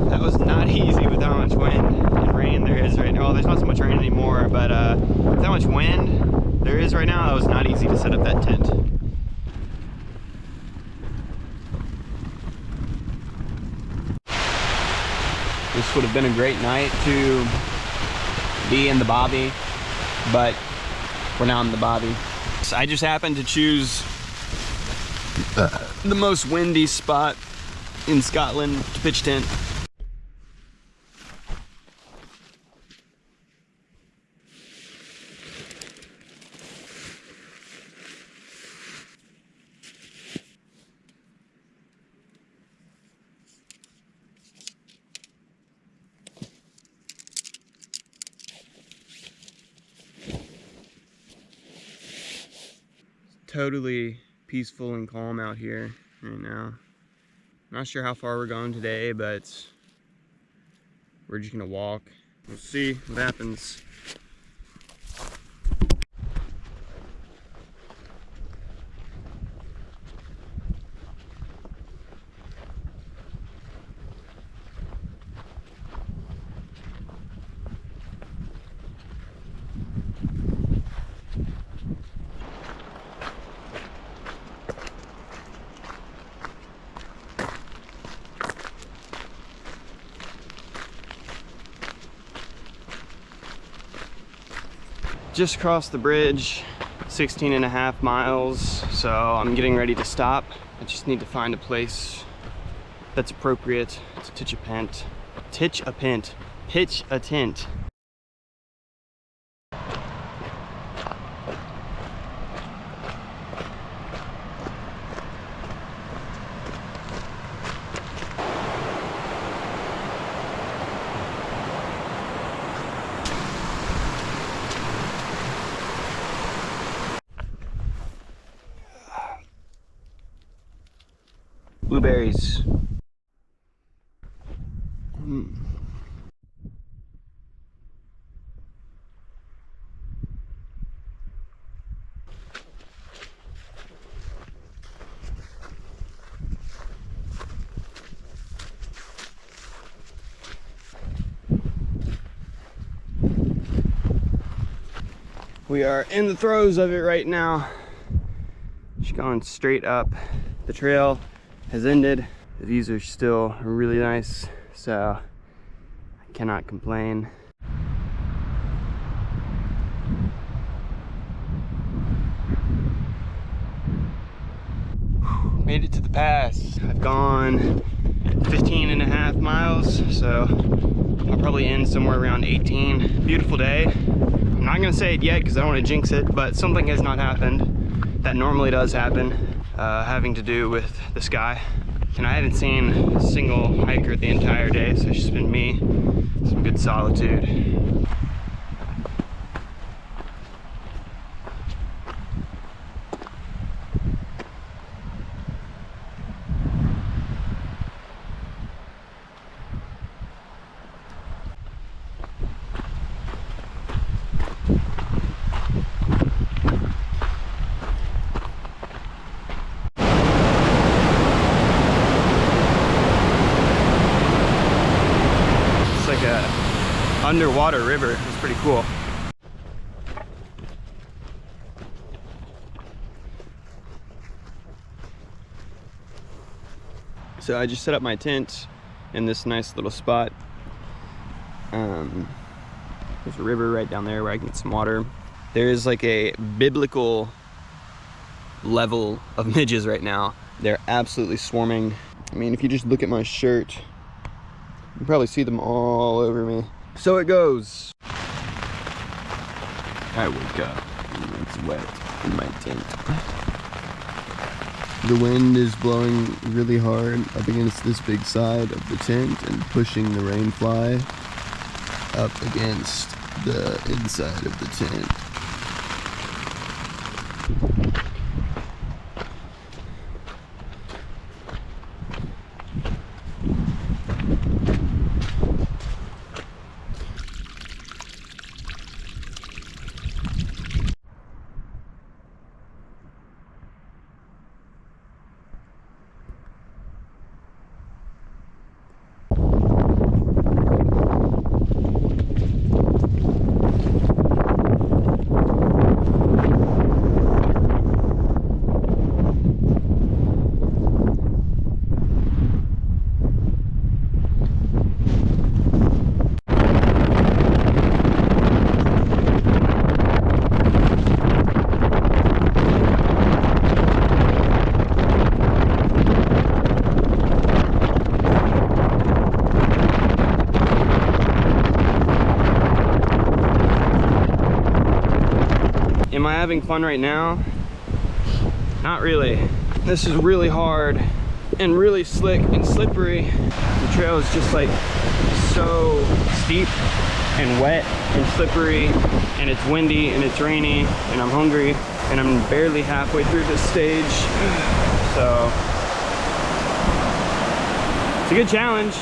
A: That was not easy with how much wind and rain there is right now. Well, there's not so much rain anymore, but with how much wind there is right now, that was not easy to set up that tent. This would have been a great night to be in the Bobby, but we're not in the Bobby. So I just happened to choose the most windy spot in Scotland to pitch tent. Totally peaceful and calm out here right now. Not sure how far we're going today, but we're just gonna walk. We'll see what happens. Just crossed the bridge, 16.5 miles, so I'm getting ready to stop. I just need to find a place that's appropriate to pitch a tent. Blueberries. We are in the throes of it right now. Just going straight up. The trail has ended. The views are still really nice, so I cannot complain. Made it to the pass. I've gone 15.5 miles, so I'll probably end somewhere around 18. Beautiful day. I'm not gonna say it yet because I don't want to jinx it, but something has not happened that normally does happen, having to do with the sky. And I haven't seen a single hiker the entire day, so it's just been me. Some good solitude. Underwater river. It's pretty cool. So I just set up my tent in this nice little spot. There's a river right down there where I can get some water. There is like a biblical level of midges right now. They're absolutely swarming. I mean, if you just look at my shirt, you can probably see them all over me. So it goes. I wake up and it's wet in my tent. The wind is blowing really hard up against this big side of the tent and pushing the rain fly up against the inside of the tent. Am I having fun right now? Not really. This is really hard and really slick and slippery. The trail is just like so steep and wet and slippery, and it's windy and it's rainy and I'm hungry and I'm barely halfway through this stage. So it's a good challenge.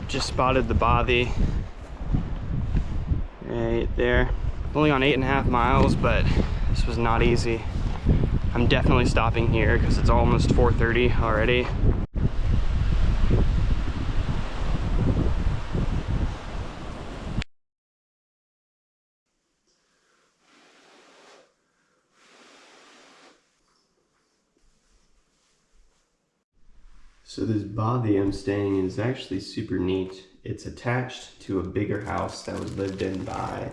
A: Just spotted the bothy right there. Only on 8.5 miles, but this was not easy. I'm definitely stopping here because it's almost 4:30 already. So this bothy I'm staying in is actually super neat. It's attached to a bigger house that was lived in by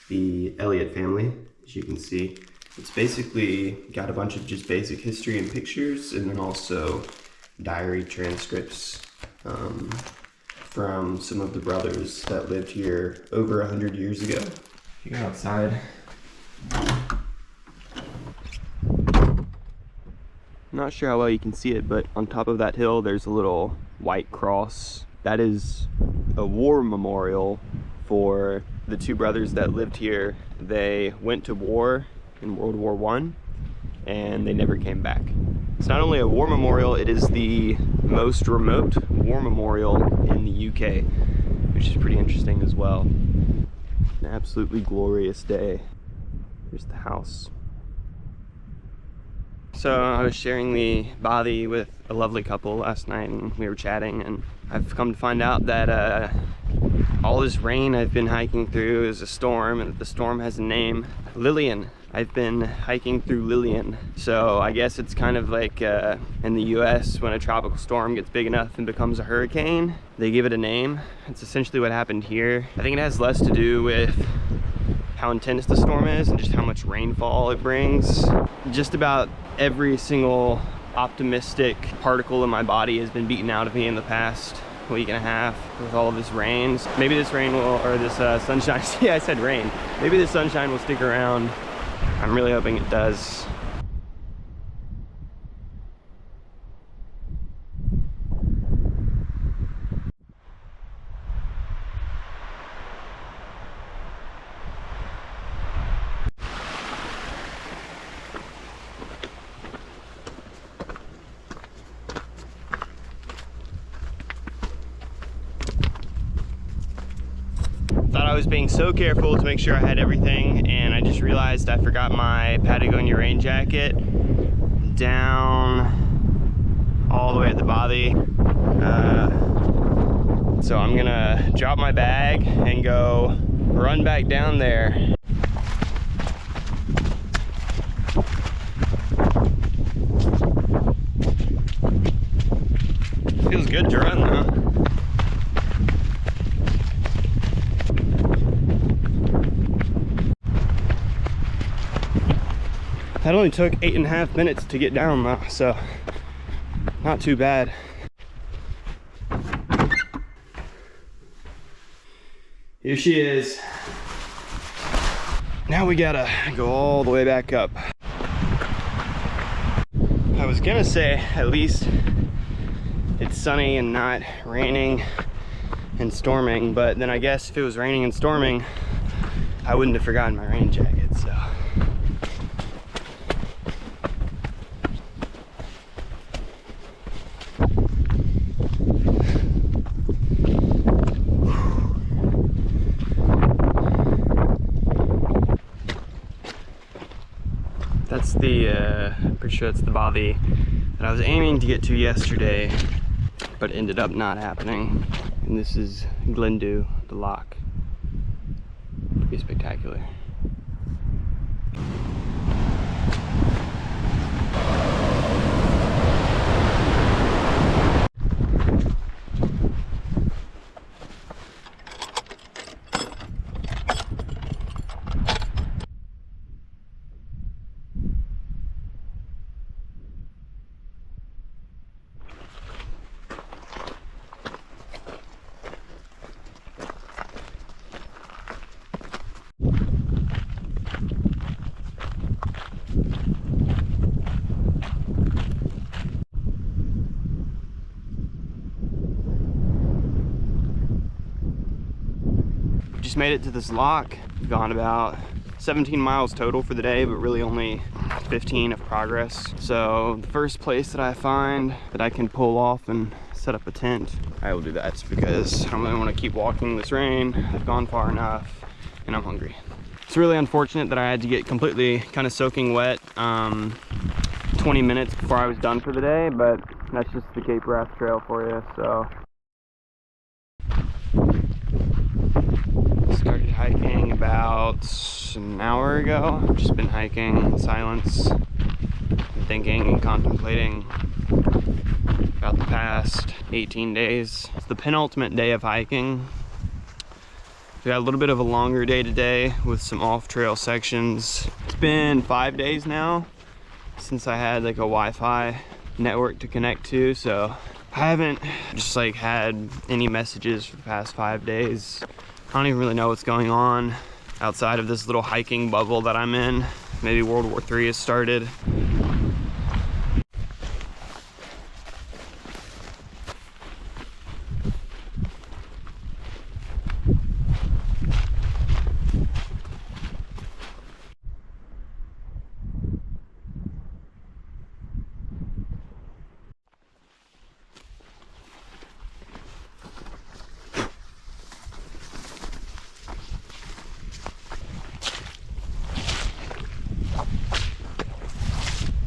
A: the Elliott family, as you can see. It's basically got a bunch of just basic history and pictures, and then also diary transcripts from some of the brothers that lived here over 100 years ago. If you go outside, not sure how well you can see it, but on top of that hill there's a little white cross. That is a war memorial for the two brothers that lived here. They went to war in World War I and they never came back. It's not only a war memorial, it is the most remote war memorial in the UK, which is pretty interesting as well. An absolutely glorious day. Here's the house. So I was sharing the bothy with a lovely couple last night and we were chatting, and I've come to find out that all this rain I've been hiking through is a storm, and the storm has a name, Lillian. I've been hiking through Lillian. So I guess it's kind of like in the US when a tropical storm gets big enough and becomes a hurricane, they give it a name. It's essentially what happened here. I think it has less to do with how intense the storm is and just how much rainfall it brings. Just about every single optimistic particle in my body has been beaten out of me in the past week and a half with all of this rain. Maybe this rain will, or this sunshine, yeah, I said rain. Maybe the sunshine will stick around. I'm really hoping it does. Thought I was being so careful to make sure I had everything, and I just realized I forgot my Patagonia rain jacket down all the way at the body. So I'm gonna drop my bag and go run back down there. Feels good to run though. That only took 8.5 minutes to get down though, so not too bad. Here she is. Now we gotta go all the way back up. I was gonna say at least it's sunny and not raining and storming, but then I guess if it was raining and storming, I wouldn't have forgotten my rain jacket, so. That's the, pretty sure that's the body that I was aiming to get to yesterday, but ended up not happening. And this is Glendu, the loch. Pretty spectacular. Just made it to this loch. We've gone about 17 miles total for the day, but really only 15 of progress. So the first place that I find that I can pull off and set up a tent, I will do that because I don't really want to keep walking in this rain. I've gone far enough and I'm hungry. It's really unfortunate that I had to get completely kind of soaking wet 20 minutes before I was done for the day, but that's just the Cape Wrath Trail for you, so. Started hiking about an hour ago. I've just been hiking in silence, thinking and contemplating about the past 18 days. It's the penultimate day of hiking. We got a little bit of a longer day today with some off-trail sections. It's been 5 days now since I had like a Wi-Fi network to connect to, so I haven't just like had any messages for the past 5 days. I don't even really know what's going on outside of this little hiking bubble that I'm in. Maybe World War III has started.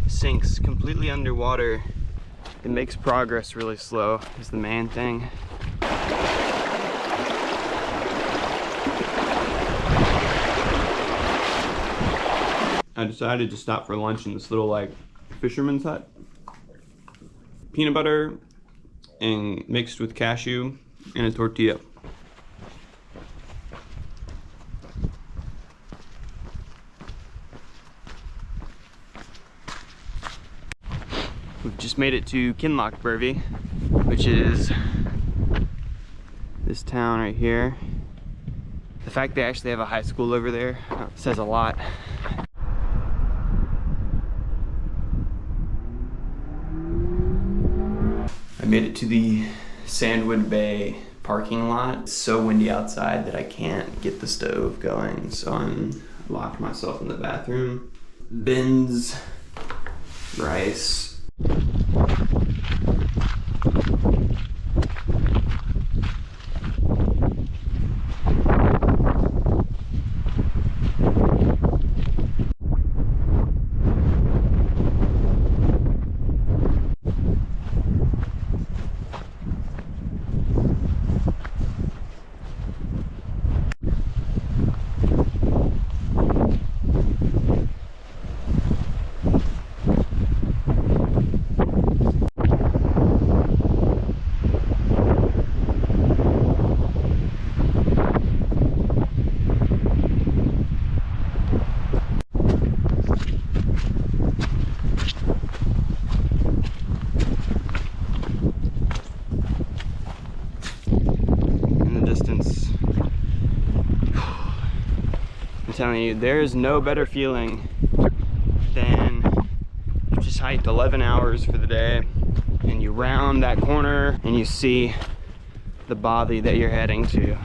A: Sinks completely underwater. It makes progress really slow is the main thing. I decided to stop for lunch in this little like fisherman's hut. Peanut butter and mixed with cashew and a tortilla. just made it to Kinlochbervie, which is this town right here. The fact they actually have a high school over there says a lot. I made it to the Sandwood Bay parking lot. It's so windy outside that I can't get the stove going, so I'm locked myself in the bathroom. Beans, rice. I'm telling you, there's no better feeling than you just hiked 11 hours for the day and you round that corner and you see the bothy that you're heading to.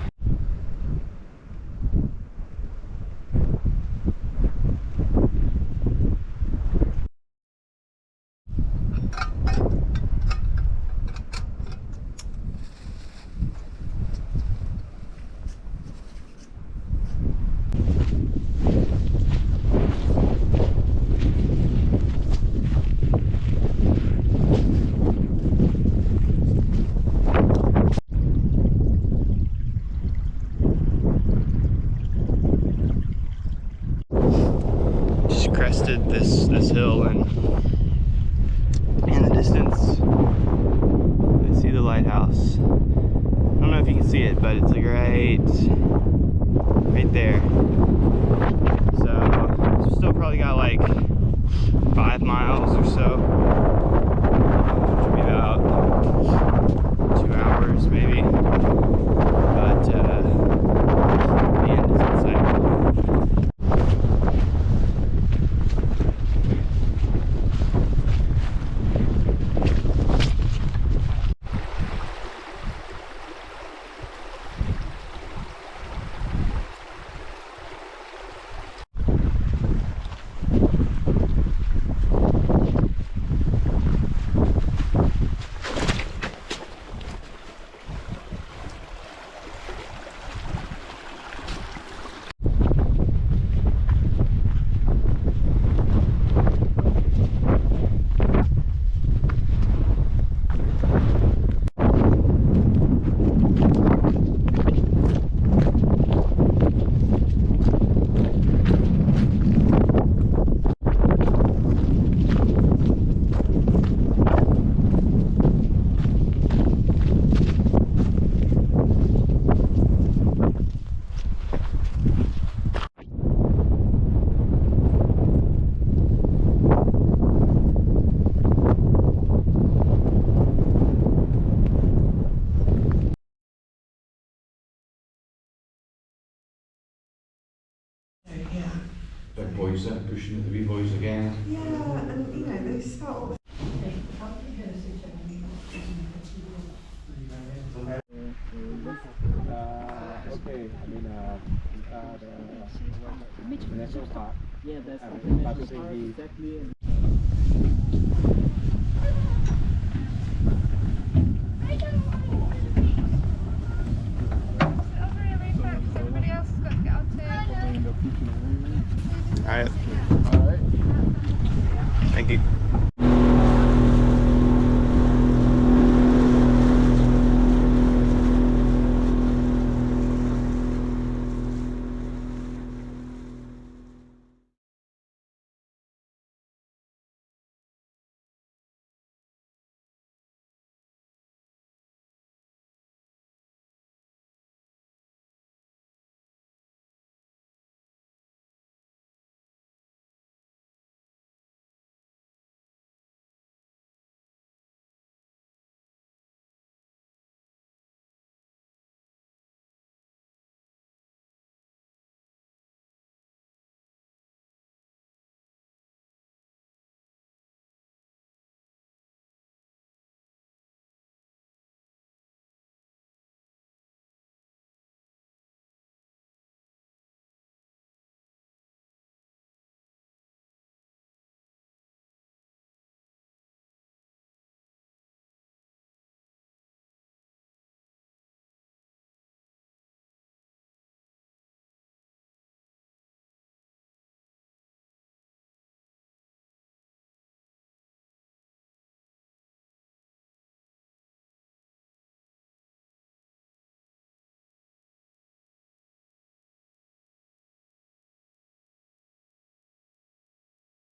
A: Crested this hill, and in the distance I see the lighthouse. I don't know if you can see it, but it's like right there. So still probably got like 5 miles or so, which would be about 2 hours maybe, but the end is in sight.
D: Big boys then pushing at the wee boys again.
E: Yeah, and you know, they start all
C: Okay, I mean, the national park.
F: Yeah, that's
C: Exactly.
B: Somebody else has got to get on too.
A: Alright,